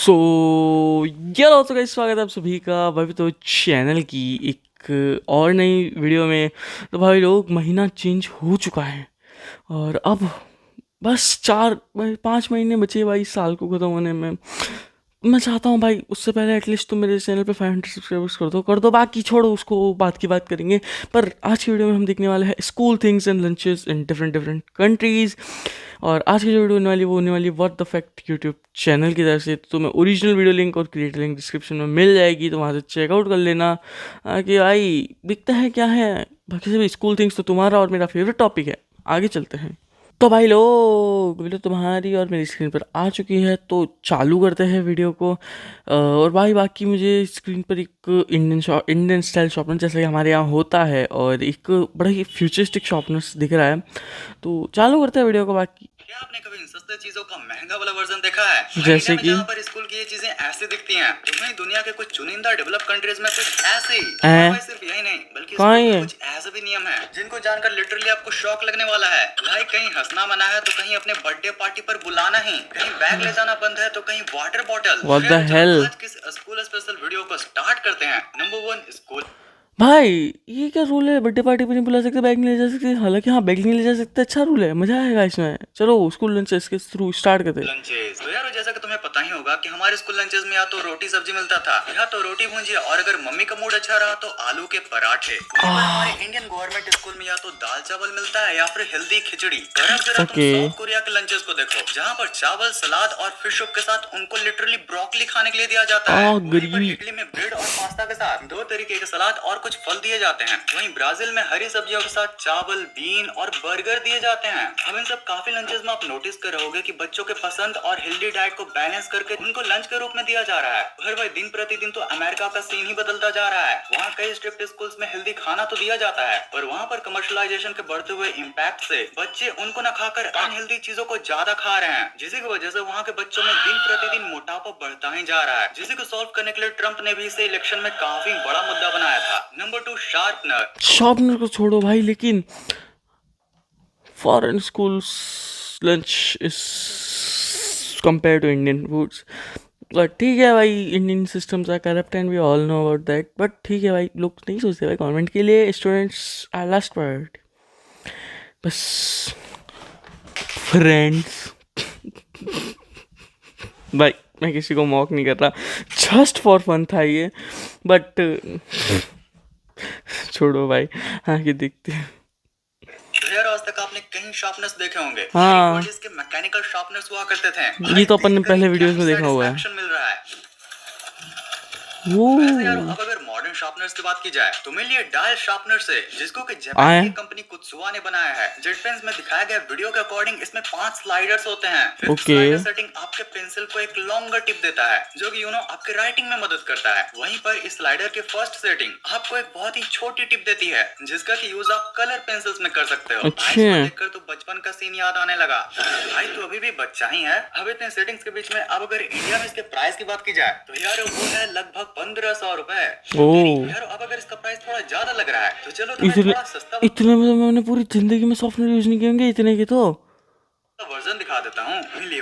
सो यार तो गाइस स्वागत है आप सभी का भाई तो चैनल की एक और नई वीडियो में। तो भाई लोग महीना चेंज हो चुका है और अब बस 4 5 महीने बचे भाई इस साल को ख़त्म होने में। मैं चाहता हूँ भाई उससे पहले एटलीस्ट तुम मेरे चैनल पे 500 सब्सक्राइबर्स कर दो बाकी छोड़ो उसको, बात की बात करेंगे। पर आज की वीडियो में हम देखने वाले हैं school things and lunches in different different countries. और आज की जो वीडियो होने वाली what the fact YouTube channel की तरफ से। तो तुम्हें ओरिजिनल वीडियो लिंक और क्रिएटर लिंक डिस्क्रिप्शन में मिल जाएगी, तो वहाँ से चेकआउट कर लेना कि भाई दिखता है क्या है। बाकी सभी स्कूल थिंग्स तो तुम्हारा और मेरा फेवरेट टॉपिक है। आगे चलते हैं। तो भाई लोग वीडियो तुम्हारी और मेरी स्क्रीन पर आ चुकी है, तो चालू करते हैं वीडियो को। और भाई बाकी मुझे स्क्रीन पर एक इंडियन स्टाइल शॉर्पनर जैसे कि हमारे यहाँ होता है और एक बड़ा ही फ्यूचरिस्टिक शॉर्पनर दिख रहा है। तो चालू करते हैं वीडियो को। बाकी क्या आपने कभी इन सस्ते चीजों का महंगा वाला वर्जन देखा है? जैसे इंडिया में कि जहाँ पर स्कूल की ये चीजें ऐसी दिखती हैं, तो वहीं दुनिया के कुछ चुनिंदा डेवलप कंट्रीज में कुछ ऐसे ही। और भाई सिर्फ यही नहीं, बल्कि कहाँ स्कूल है के कुछ ऐसे भी नियम हैं जिनको जानकर लिटरली आपको शौक लगने वाला है। लाइक कहीं हंसना मना है तो कहीं अपने बर्थडे पार्टी पर बुलाना ही, कहीं बैग ले जाना बंद है तो कहीं water bottle. What the hell. आज किस स्कूल स्पेशल वीडियो को स्टार्ट करते हैं। Number 1 school. भाई ये क्या रूल है, बर्थडे पार्टी पे नहीं बुला सकते, बैग नहीं ले जा सकते। हालांकि हाँ बैग नहीं ले जा सकते, अच्छा रूल है, मजा आएगा इसमें। चलो स्कूल लंच इसके थ्रू स्टार्ट करते हैं। लंचेस तो यार जैसा कि तुम्हें पता ही होगा कि हमारे स्कूल लंचेस में या तो रोटी सब्जी मिलता था या तो रोटी भुंजिया, और अगर मम्मी का मूड अच्छा रहा तो आलू के पराठे। वहीं पर हमारे इंडियन गवर्नमेंट स्कूल में या तो दाल चावल मिलता है या फिर हेल्दी खिचड़ी। पर अब जरा तुम साउथ कोरिया के लंचेस को देखो, जहाँ पर चावल सलाद और फिश सूप के साथ उनको लिटरली ब्रोकली खाने के लिए दिया जाता है। वहीं पर इडली में ब्रेड और पास्ता के साथ 2 तरीके के सलाद और कुछ फल दिए जाते हैं। वहीं ब्राजील में हरी सब्जियों के साथ चावल बीन और बर्गर दिए जाते हैं। अब इन सब काफी लंचेस में आप नोटिस कर रहे होगे कि बच्चों के पसंद और हेल्दी डाइट को बैलेंस करके उनको लंच के रूप में दिया जा रहा है। पर भाई दिन प्रतिदिन तो अमेरिका का सीन ही बदलता जा रहा है। वहाँ कई स्ट्रिक्ट स्कूल्स में हेल्दी खाना तो दिया जाता है, पर वहाँ पर कमर्शलाइजेशन के बढ़ते हुए इम्पैक्ट से बच्चे उनको न खाकर अनहेल्दी चीजों को ज्यादा खा रहे हैं, जिसकी वजह से वहाँ के बच्चों में दिन प्रतिदिन मोटापा बढ़ता ही जा रहा है। जिसे को सॉल्व करने के लिए ट्रंप ने भी इसे इलेक्शन में काफी बड़ा मुद्दा बनाया था। नंबर 2 शार्पनर को छोड़ो भाई, लेकिन foreign schools lunch is compare to Indian foods. But ठीक है भाई, Indian systems are corrupt and we all know about that. But ठीक है भाई, लोग नहीं सोचते भाई गवर्नमेंट के लिए स्टूडेंट्स आर लास्ट प्रायोरिटी बस। फ्रेंड्स भाई मैं किसी को मॉक नहीं कर रहा, जस्ट फॉर फन था ये। बट छोड़ो भाई, आगे देखते हैं। यार आज तक आपने कई शार्पनर्स देखे होंगे। हाँ इसके मैकेनिकल शार्पनर्स हुआ करते थे। ये तो अपन ने पहले वीडियोस में देखा हुआ है। मिल रहा है। वो वैसे यार अब अगर मॉडर्न शार्पनर्स की बात की जाए तो मेरे लिए डायल शार्पनर से, जिसको कि जापान की कंपनी कुत्सुआ ने बनाया है। जेटपेंस में दिखाया गया वीडियो के अकॉर्डिंग इसमें 5 स्लाइडर्स होते हैं। स्लाइडर सेटिंग आपके पेंसिल को एक लॉन्गर टिप देता है, जो कि आपके राइटिंग में मदद करता है। वहीं पर इस स्लाइडर के फर्स्ट सेटिंग आपको एक बहुत ही छोटी टिप देती है, जिसका कि यूज आप कलर पेंसिल्स में कर सकते हो। देखकर तो बचपन का सीन याद आने लगा। भाई तो अभी भी बच्चा ही है। अब इतने सेटिंग्स के बीच में अब अगर इंडिया में इसके प्राइस की बात की जाए तो यार वो है लगभग 1500 रुपए। यार अब अगर इसका प्राइस थोड़ा ज्यादा लग रहा है तो चलो थोड़ा सस्ता इतने में तो मैंने पूरी जिंदगी में सॉफ्टवेयर यूज नहीं किए होंगे इतने के। तो वर्जन दिखा देता हूँ।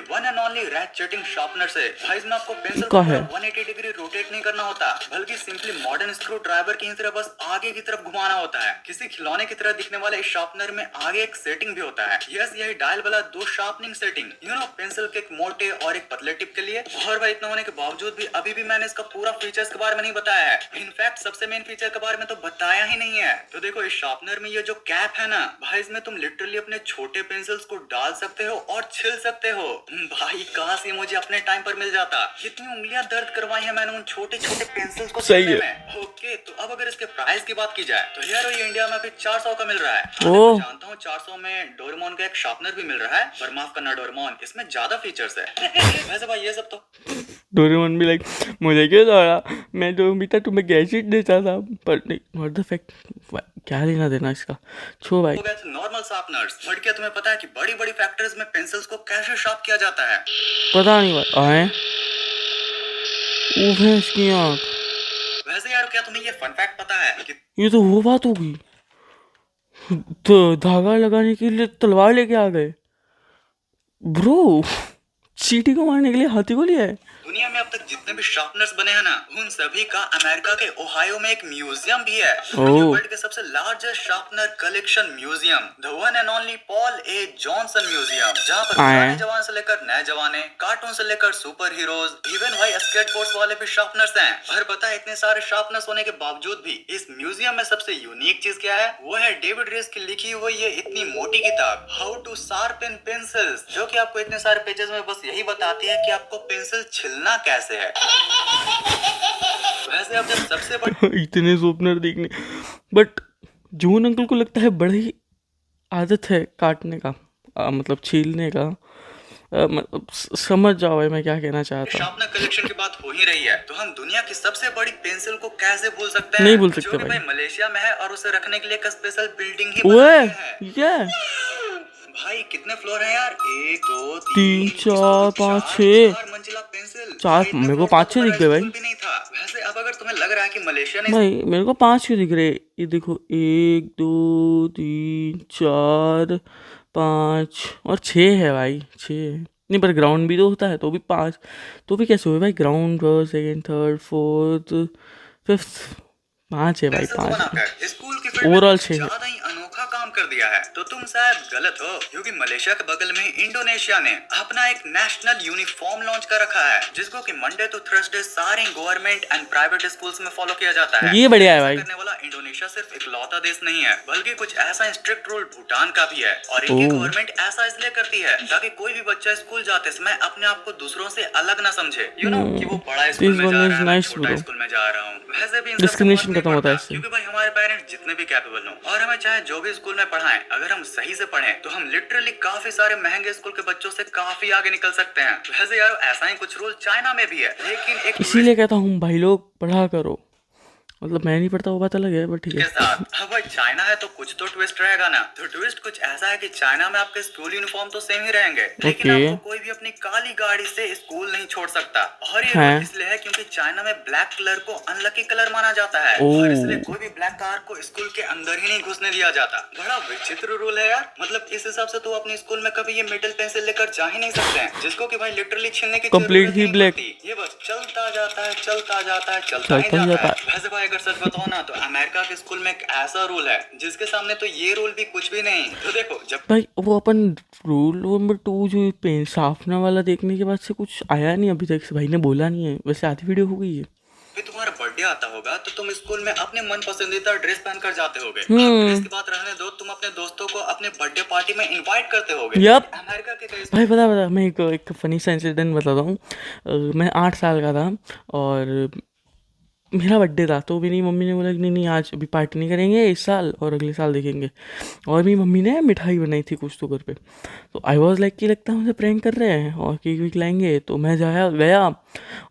वन एंड ओनली रैचेटिंग शार्पनर से भाई इसमें आपको पेंसिल को 180 डिग्री रोटेट नहीं करना होता, बल्कि सिंपली मॉडर्न स्क्रू ड्राइवर की तरह बस आगे की तरफ घुमाना होता है। किसी खिलौने की तरह दिखने वाले इस शार्पनर में आगे एक सेटिंग भी होता है। यस, यही डायल वाला 2 शार्पनिंग सेटिंग, पेंसिल के एक मोटे और एक पतले टिप के लिए। और भाई इतना होने के बावजूद भी अभी भी मैंने इसका पूरा फीचर्स के बारे में नहीं बताया है। इनफैक्ट सबसे मेन फीचर के बारे में तो बताया ही नहीं है। तो देखो इस शार्पनर में ये जो कैप है ना भाई, इसमें तुम लिटरली अपने छोटे पेंसिल्स को डाल सकते हो और छिल सकते हो। भाई काश ये मुझे अपने टाइम पर मिल जाता। कितनी उंगलियां दर्द करवाई है मैंने उन छोटे छोटे पेंसिल्स को छीलने में। ओके तो अब अगर इसके प्राइस की बात की जाए तो यार ये इंडिया में अभी 400 का मिल रहा है। मैं जानता हूँ 400 में डोरेमोन का एक शार्पनर भी मिल रहा है, पर माफ करना डोरेमोन, इसमें ज्यादा फीचर्स है। वैसे भाई ये सब तो डोरेमोन भी लाइक मुझे क्यों दौड़ा, मैं जो भी था तुम्हें गैजेट देता था। पर नहीं, व्हाट द फैक्ट, क्या लेना देना इसका, छो भाई। Normal sharpeners. बट क्या तुम्हें पता है कि बड़ी बड़ी फैक्ट्रीज में पेंसिल्स को कैसे शार्प किया जाता है? पता नहीं भाई आए वो भैंस की आंख। वैसे यार क्या तुम्हें ये फन फैक्ट पता है कि ये तो वो बात होगी, तो धागा लगाने के लिए तलवार लेके आ गए ब्रो, चींटी को मारने के लिए हाथी को लिया है। दुनिया में अब तक जितने भी शार्पनर्स बने हैं ना, उन सभी का अमेरिका के ओहायो में एक म्यूजियम भी है। ये वर्ल्ड के सबसे largest sharpener collection museum, the one and only Paul A Johnson museum, जहाँ पर पुराने जवान से लेकर नए जवाने, कार्टून से लेकर सुपर हीरोज, इवन भाई स्केटबोर्ड्स वाले भी शार्पनर्स हैं। और पता है इतने सारे शार्पनर्स होने के बावजूद भी इस म्यूजियम में सबसे यूनिक चीज क्या है? वो है डेविड रेस की लिखी हुई ये इतनी मोटी किताब हाउ टू शार्पन पेंसिल्स, जो कि आपको इतने सारे पेजेस में बस यही बताती है कि आपको पेंसिल छिलना कैसे है। वैसे अब जब सबसे बड़ी इतने ओपनर देखने, बट जून अंकल को लगता है बड़ी आदत है काटने का, मतलब छीलने का। मतलब समझ जाओ भाई मैं क्या कहना चाहता हूँ। शार्पनर कलेक्शन की बात हो ही रही है, तो हम दुनिया की सबसे बड़ी पेंसिल को कैसे भूल सकते हैं? नहीं भूल सकते जो कि भाई। मलेशिया में है और उसे रखने के लिए एक स्पेशल बिल्डिंग ही ओए बनाई है। ये भाई कितने फ्लोर हैं यार? 1 2 3 3 4 5 6 4 मंजिला पेंसिल। चार, भाई, इतने मेरे को फ्लोर का 5 तो 6 दिख बड़ा गए भाई। स्कूल भी नहीं था। वैसे अब अगर तुम्हें लग रहा है कि मलेशिया ने भाई मेरे को 5 क्यों दिख रहे? ये देखो 1 2 3 4 5 और 6 है भाई, 6 नहीं, पर ग्राउंड भी तो होता है, तो भी 5, तो भी कैसे हुए भाई? Ground first second third fourth fifth, 5 है भाई, पेंसिल्स 5 बनाकर स्कूल की फील्ड में ओवरऑल कुछ 6 है। ज्यादा ही अनोखा काम कर दिया है। तो तुम शायद गलत हो, क्योंकि मलेशिया के बगल में इंडोनेशिया ने अपना एक नेशनल यूनिफॉर्म लॉन्च कर रखा है, जिसको कि मंडे टू थर्सडे सारे गवर्नमेंट एंड प्राइवेट स्कूल्स में फॉलो किया जाता है। ये बढ़िया है ऐसा भाई। करने वाला इंडोनेशिया सिर्फ इकलौता देश नहीं है, बल्कि कुछ ऐसा स्ट्रिक्ट रूल भूटान का भी है। और इनकी ओह। गवर्नमेंट ऐसा इसलिए करती है ताकि कोई भी बच्चा स्कूल जाते समय अपने आप को दूसरों से अलग ना समझे, यू नो, कि वो बड़ा स्कूल में जा रहा है, मैं छोटा स्कूल में जा रहा हूँ। वैसे भी इन सबसे डिस्क्रिमिनेशन फर्क नहीं खत्म होता है पड़ता, इससे। क्योंकि भाई हमारे पेरेंट्स जितने भी कैपेबल हो और हमें चाहे जो भी स्कूल में पढ़ाएं, अगर हम सही से पढ़ें तो हम लिटरली काफी सारे महंगे स्कूल के बच्चों से काफी आगे निकल सकते हैं। वैसे यार ऐसा ही कुछ रूल चाइना में भी है, लेकिन एक इसीलिए कहता हूँ भाई लोग पढ़ा करो। मतलब मैं नहीं पढ़ता वो बात अलग है, बट ठीक के है। साथ। अब भाई चाइना है तो कुछ तो ट्विस्ट रहेगा ना। तो ट्विस्ट कुछ ऐसा है कि चाइना में आपके स्कूल यूनिफॉर्म तो सेम ही रहेंगे, लेकिन ओके। आपको कोई भी अपनी काली गाड़ी से स्कूल नहीं छोड़ सकता। और ये हैं? रूल इसलिए है क्योंकि चाइना में ब्लैक कलर को अनलकी कलर माना जाता है, ओह। और इसलिए कोई भी ब्लैक कार को स्कूल के अंदर ही नहीं घुसने दिया जाता। बड़ा विचित्र रूल है यार। मतलब इस हिसाब से तो अपने स्कूल में कभी ये मेटल पेंसिल लेकर जा ही नहीं सकते हैं, जिसको कि भाई लिटरली छीनने की Complete जरूरत ही नहीं black। पड़ती। ये बस चलता जाता है, चलता जाता है, चलता चलता ही ही जाता जाता है। वैसे भाई अगर सच बताओ ना, तो अमेरिका के स्कूल में एक ऐसा रूल है जिसके सामने तो ये रूल भी कुछ भी नहीं। तो देखो जब भाई वो अपन रूल नंबर 2 जो पेन साफना वाला देखने के बाद से कुछ आया नहीं अभी तक से, भाई ने बोला नहीं है। वैसे आधी वीडियो हो गई है। भी तुम्हारा बर्थडे आता होगा तो तुम स्कूल में अपने मन पसंदीदा ड्रेस पहनकर जाते होगे। अब ड्रेस की बात रहने दो, तुम अपने दोस्तों को अपने बर्थडे पार्टी में इनवाइट करते होगे। यप। अमेरिका के कई भाई बता मैं एक फनी सा इंसिडेंट बताता हूँ। मैं 8 साल का था और मेरा बर्थडे था, तो मेरी मम्मी ने बोला कि नहीं आज अभी पार्टी नहीं करेंगे इस साल, और अगले साल देखेंगे। और मेरी मम्मी ने मिठाई बनाई थी कुछ तो घर पे। तो आई वॉज लाइक कि लगता है मुझे प्रैंक कर रहे हैं और केक वेक लाएंगे। तो मैं गया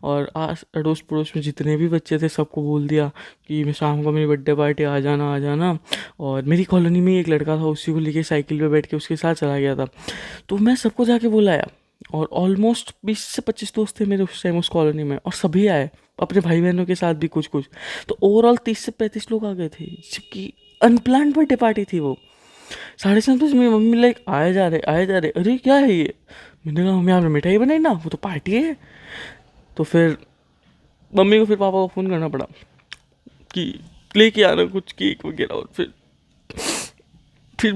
और आस अड़ोस पड़ोस में जितने भी बच्चे थे सबको बोल दिया कि मैं शाम को मेरी बर्थडे पार्टी आ जाना। और मेरी कॉलोनी में एक लड़का था, उसी को लेके साइकिल पे बैठ के उसके साथ चला गया था। तो मैं सबको जाके बुलाया और ऑलमोस्ट 20 से 25 दोस्त थे मेरे उस टाइम उस कॉलोनी में, और सभी आए अपने भाई बहनों के साथ भी कुछ। तो ओवरऑल 30 से 35 लोग आ गए थे, जबकि अनप्लान बर्थडे पार्टी थी वो। 7:30 बजे मेरी मम्मी लाइक आए जा रहे, अरे क्या है ये? मैंने कहा मम्मी आपने मिठाई बनाई ना, वो तो पार्टी है। तो फिर मम्मी को फिर पापा को फ़ोन करना पड़ा कि लेके आना कुछ केक वगैरह। और फिर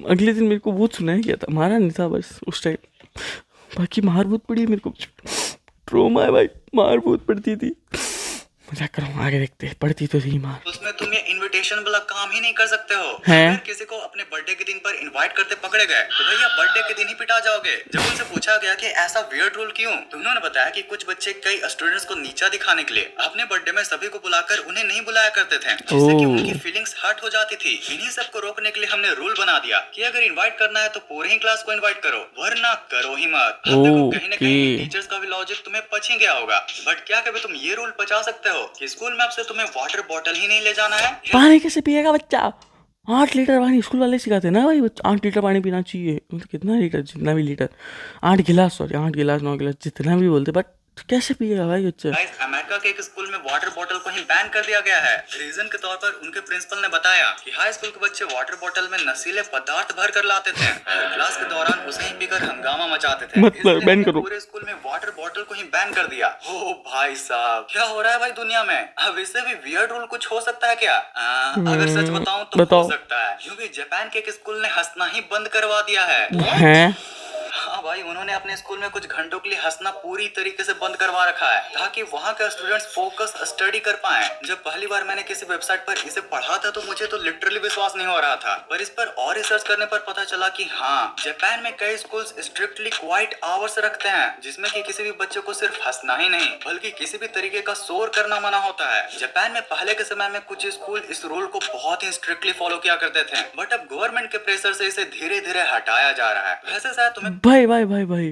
अगले दिन मेरे को बहुत सुनाया गया था, मारा नहीं था बस उस टाइम, बाकी मार बहुत पड़ी मेरे को। ट्रोमा है भाई, मार बहुत पड़ती थी। मजाक कर रहा हूँ, आगे देखते हैं, पड़ती तो थी मार। उसमें तुम ये इनविटेशन वाला काम ही नहीं कर सकते हो। हैं? अगर किसी को अपने बर्थडे के दिन पर इनवाइट करते पकड़े गए तो भैया बर्थडे के दिन ही पिटा जाओगे। जब उनसे पूछा गया कि ऐसा वियर्ड रूल क्यों, तो उन्होंने बताया कि कुछ बच्चे कई स्टूडेंट्स को नीचा दिखाने के लिए अपने बर्थडे में सभी को बुलाकर उन्हें नहीं बुलाया करते थे, जिससे कि उनकी फीलिंग्स हर्ट हो जाती थी। इन्हीं सबको रोकने के लिए हमने रूल बना दिया कि अगर इनवाइट करना है तो पूरे ही क्लास को इनवाइट करो, वरना करो ही मत। अब देखो कहीं ना कहीं टीचर्स का भी लॉजिक तुम्हें पच ही गया होगा, बट क्या कभी तुम ये रूल पचा सकते हो कि स्कूल में आपसे तुम्हें वाटर बॉटल ही नहीं ले जाना है? पानी कैसे पिएगा बच्चा? 8 लीटर पानी स्कूल वाले सिखाते हैं ना भाई, 8 लीटर पानी पीना चाहिए। मतलब कितना लीटर, जितना भी लीटर, 8 गिलास, 9 गिलास जितना भी बोलते, बट तो कैसे पिएगा भाई बच्चा? गाइस, अमेरिका के एक स्कूल में वाटर बोतल को ही बैन कर दिया गया है। रीजन के तौर पर उनके प्रिंसिपल ने बताया कि हाई स्कूल के बच्चे वाटर बोतल में नशीले पदार्थ भर कर लाते थे और क्लास के दौरान उसे ही पीकर हंगामा मचाते थे। मत इसलिए बैन उन्होंने करो। पूरे स्कूल में वाटर बोतल को ही बैन कर दिया। ओ भाई साहब, क्या हो रहा है भाई दुनिया में? अब इससे भी वियर्ड रूल कुछ हो सकता है क्या? अगर सच बताऊं तो बताओ। हो सकता है, क्योंकि जापान के एक स्कूल ने हंसना ही बंद करवा दिया है। हैं? हाँ भाई, उन्होंने अपने स्कूल में कुछ घंटों के लिए हंसना पूरी तरीके से बंद करवा रखा है ताकि वहाँ के स्टूडेंट्स फोकस स्टडी कर पाएं। जब पहली बार मैंने किसी वेबसाइट पर इसे पढ़ा था तो मुझे तो लिटरली विश्वास नहीं हो रहा था, पर इस पर और रिसर्च करने पर पता चला कि हाँ, जापान में कई स्कूल्स स्ट्रिक्टली क्वाइट आवर्स रखते हैं, जिसमें कि किसी भी बच्चे को सिर्फ हंसना ही नहीं बल्कि किसी भी तरीके का शोर करना मना होता है। जापान में पहले के समय में कुछ स्कूल इस रूल को बहुत ही स्ट्रिक्टली फॉलो किया करते थे, बट अब गवर्नमेंट के प्रेशर से इसे धीरे धीरे हटाया जा रहा है। वैसे शायद तुम्हें भाई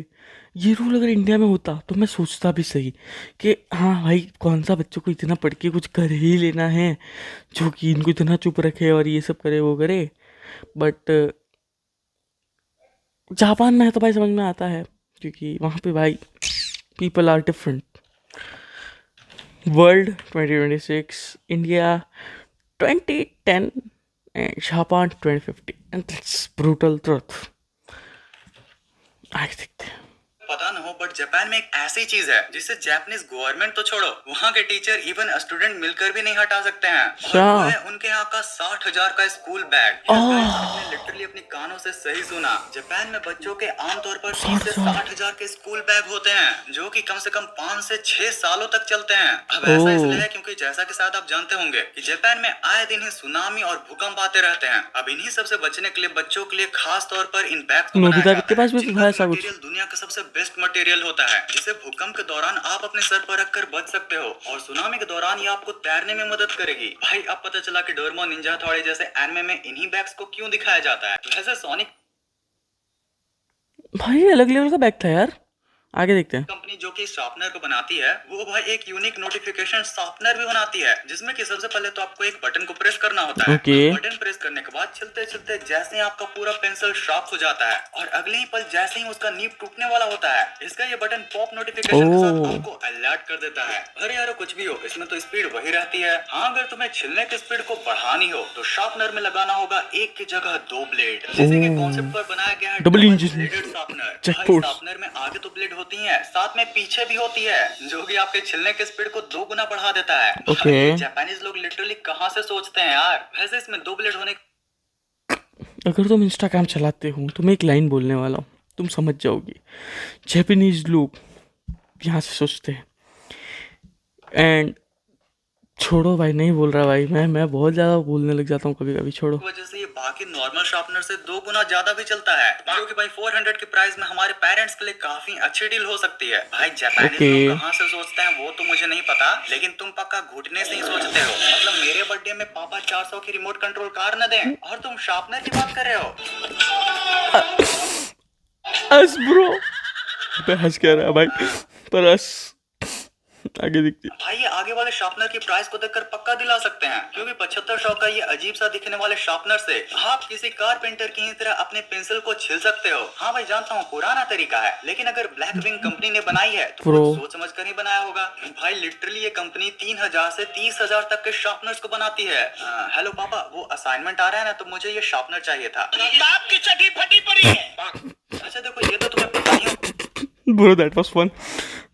ये रूल अगर इंडिया में होता तो मैं सोचता भी सही कि हाँ भाई, कौन सा बच्चों को इतना पढ़ के कुछ कर ही लेना है जो कि इनको इतना चुप रखे और ये सब करे वो करे। बट जापान में है तो भाई समझ में आता है, क्योंकि वहाँ पे भाई people are different. World 2026, India 2010 and Japan 2050, and that's brutal truth. आगे देखते हैं। पता न हो, बट जापान में एक ऐसी चीज है जिसे जापानीज गवर्नमेंट तो छोड़ो, वहाँ के टीचर इवन स्टूडेंट मिलकर भी नहीं हटा सकते हैं। और क्या? वो है उनके यहाँ का 60,000 का स्कूल बैग। आपने लिटरली अपनी कानों से सही सुना। जापान में बच्चों के आमतौर पर 30 से 60,000 के स्कूल बैग होते हैं, जो कि कम से कम 5 से 6 सालों तक चलते हैं। अब ऐसा इसलिए है क्योंकि जैसा कि शायद आप जानते होंगे कि जापान में आए दिन ही सुनामी और भूकंप आते रहते हैं। अब इन्हीं सबसे बचने के लिए बच्चों के लिए खास तौर पर इन बैग्स को बनाया नोबिता जाता के पास है, भी तो जिनका था ऐसा कुछ। मटेरियल दुनिया का सबसे बेस्ट मटेरियल होता है, जिसे भूकंप के दौरान आप अपने सर पर रखकर बच सकते हो, और सुनामी के दौरान ये आपको तैरने में मदद करेगी। भाई अब पता चला कि डोरेमोन, निंजा हथौड़ी जैसे एनिमे में इन्हीं बैग्स को क्यों दिखाया जाता है। वैसे सोनिक भाई अलग लेवल का बैग था यार। आगे देखते हैं। कंपनी जो कि शार्पनर को बनाती है, वो भाई एक यूनिक नोटिफिकेशन शार्पनर भी बनाती है, जिसमें कि सबसे पहले तो आपको एक बटन को प्रेस करना होता है। ओके। बटन प्रेस करने के बाद चलते चलते जैसे ही आपका पूरा पेंसिल शार्प हो जाता है, और अगले ही पल जैसे ही उसका नीब टूटने वाला होता है, इसका ये बटन पॉप नोटिफिकेशन के साथ आपको अलर्ट कर देता है। अरे यार कुछ भी हो, इसमें तो स्पीड वही रहती है। हाँ, अगर तुम्हें छिलने की स्पीड को बढ़ानी हो तो शार्पनर में लगाना होगा एक की जगह 2 ब्लेड, जिसे के कॉन्सेप्ट पर बनाया गया है double engine bladed sharpener. Check भाई फोर्स। शार्पनर में आगे तो ब्लेड होती है, साथ में पीछे भी होती है, जो कि आपके छिलने के स्पीड को 2 गुना बढ़ा देता है। ओके। जापानीज लोग लिटरली कहाँ से सोचते हैं यार। वैसे इसमें 2 ब्लेड होने अगर तुम इंस्टाग्राम चलाते हो तो मैं एक लाइन बोलने वाला हूँ, तुम समझ जाओगे। जापानीज लोग यहाँ से सोचते हैं। एंड छोड़ो भाई, नहीं बोल रहा भाई, मैं बहुत ज़्यादा बोलने लग जाता हूँ कभी कभी। छोड़ो। की वजह से ये बाकी नॉर्मल शार्पनर से 2 गुना ज्यादा भी चलता है, जो कि भाई 400 के प्राइस में हमारे पेरेंट्स के लिए काफी अच्छी डील हो सकती है। भाई जापानीज ओके। लोग कहाँ से सोचते हैं वो तो मुझे नहीं पता, लेकिन तुम पक्का घुटने से ही सोचते हो। मतलब मेरे बर्थडे में पापा 400 की रिमोट कंट्रोल कार न दें, और तुम शार्पनर की बात कर रहे हो। हंस ब्रो। मैं हंस कह रहा है भाई, पर हंस। आगे देखते हैं। भाई ये आगे वाले शार्पनर की प्राइस को देखकर पक्का दिला सकते हैं, क्योंकि 7500 का ये अजीब सा दिखने वाले शार्पनर से आप किसी कारपेंटर की ही तरह अपने पेंसिल को छिल सकते हो। हाँ भाई जानता हूँ पुराना तरीका है, लेकिन अगर ब्लैक विंग कंपनी ने बनाई है तो Bro. कुछ सोच समझ कर ही बनाया होगा। भाई लिटरली ये कंपनी 3000 से 30,000 तक के शार्पनर्स को बनाती है। हेलो पापा, वो असाइनमेंट आ रहा है ना, तो मुझे ये शार्पनर चाहिए था। आपकी चटी फटी पड़ी है। अच्छा देखो, ये तो तुम्हें पता ही हो। Bro that was fun.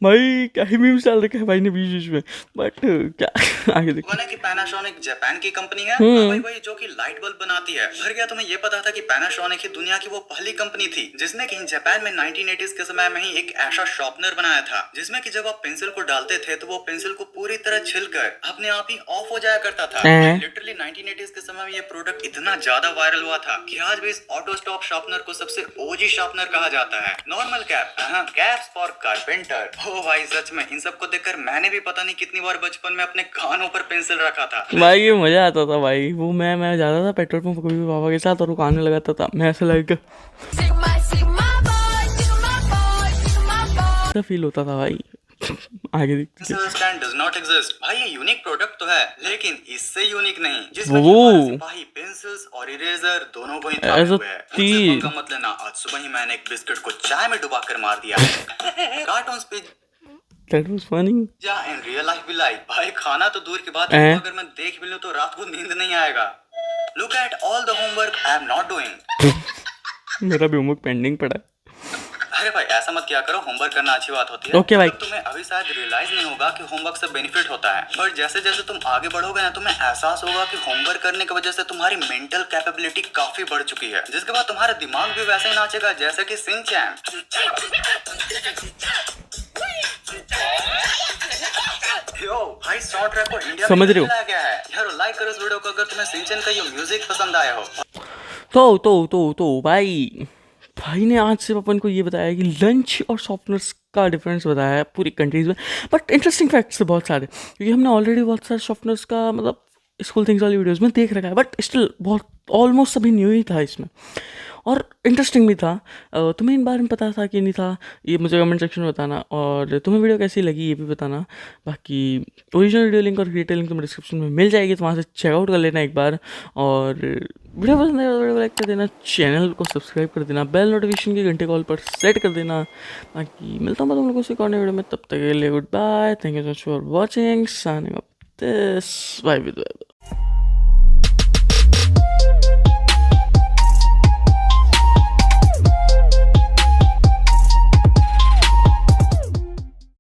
भाई क्या ही मीम्स डाल रखे हैं भाई ने बीच बीच में, बट क्या। आगे देखो। कि पैनासोनिक जापान की कंपनी है। भाई वही जो कि लाइट बल्ब बनाती है। फिर क्या तुम्हें ये पता था कि पैनासोनिक ही दुनिया की वो पहली कंपनी थी जिसने कि जापान में 1980s के समय में ही एक ऐसा शार्पनर बनाया था, जिसमें कि जब आप पेंसिल को डालते थे तो वो पेंसिल को पूरी तरह छिलकर अपने आप ही ऑफ हो जाया करता था। लिटरली 1980s के समय में ये प्रोडक्ट इतना ज्यादा वायरल हुआ था कि आज भी इस ऑटो स्टॉप शार्पनर को सबसे ओजी शार्पनर कहा जाता है। Normal cap, caps for carpenter. ओ भाई सच में इन सबको देखकर मैंने भी पता नहीं कितनी बार बचपन में अपने कानों पर पेंसिल रखा था। भाई ये मजा आता था भाई। वो मैं जाता था पेट्रोल पंप कभी भी पापा के साथ, और वो गाने लगाता था, मैं ऐसा लगा ऐसा फील होता था भाई। आगे देखते हैं। Stand does not exist. भाई ये यूनिक प्रोडक्ट तो है, लेकिन इससे यूनिक नहीं, वो। जिसमें कि हमारे सिपाही पेंसिल्स और इरेजर दोनों को ही थामे ऐसा हुए है। मुझसे पंगा मत लेना, आज सुबह ही मैंने एक बिस्किट को चाय में डुबा कर मार दिया। कार्टून्स पे दैट वाज फनी। या इन रियल लाइफ भी लाइक भाई खाना तो दूर की बात हैं? है, अगर मैं देख भी लूं तो रात को नींद नहीं आएगा। Look at all the homework I am not doing. मेरा भी होमवर्क पेंडिंग पड़ा है। अरे भाई ऐसा मत किया करो, होमवर्क करना अच्छी बात होती है। ओके भाई। मतलब तुम्हें अभी शायद रियलाइज नहीं होगा कि होमवर्क से बेनिफिट होता है, पर जैसे जैसे तुम आगे बढ़ोगे ना तुम्हें एहसास होगा कि होमवर्क करने की वजह से तुम्हारी मेंटल कैपेबिलिटी काफी बढ़ चुकी है, जिसके बाद तुम्हारा दिमाग भी वैसे ही नाचेगा जैसे कि सिंचैन। यो भाई शॉर्ट रैप को इंडिया समझ में रहे हो? लाया गया है यार, लाइक करो इस वीडियो को अगर तुम्हें सिंचैन का ये म्यूजिक पसंद आया हो। तो भाई ने आज सिर्फ अपन को ये बताया कि लंच और शॉर्पनर्स का डिफरेंस बताया है पूरी कंट्रीज में। बट इंटरेस्टिंग फैक्ट्स है बहुत सारे, क्योंकि हमने ऑलरेडी बहुत सारे शॉर्पनर्स का मतलब स्कूल थिंग्स वाली वीडियोस में देख रखा है, बट स्टिल बहुत ऑलमोस्ट सभी न्यू ही था इसमें, और इंटरेस्टिंग भी था। तुम्हें इन बारे में पता था कि नहीं था, ये मुझे कमेंट सेक्शन में बताना, और तुम्हें वीडियो कैसी लगी ये भी बताना। बाकी ओरिजिनल वीडियो लिंक और क्रिएटर लिंक तुम्हें डिस्क्रिप्शन में मिल जाएगी, तो वहाँ से चेकआउट कर लेना एक बार। और वीडियो पसंद आए तो वीडियो को लाइक कर देना, चैनल को सब्सक्राइब कर देना, बेल नोटिफिकेशन के घंटे कॉल पर सेट कर देना। बाकी मिलता हूँ मैं तुम लोगों से एक और नई वीडियो में, तब तक के लिए goodbye, thank you so much for watching, signing off this, bye with.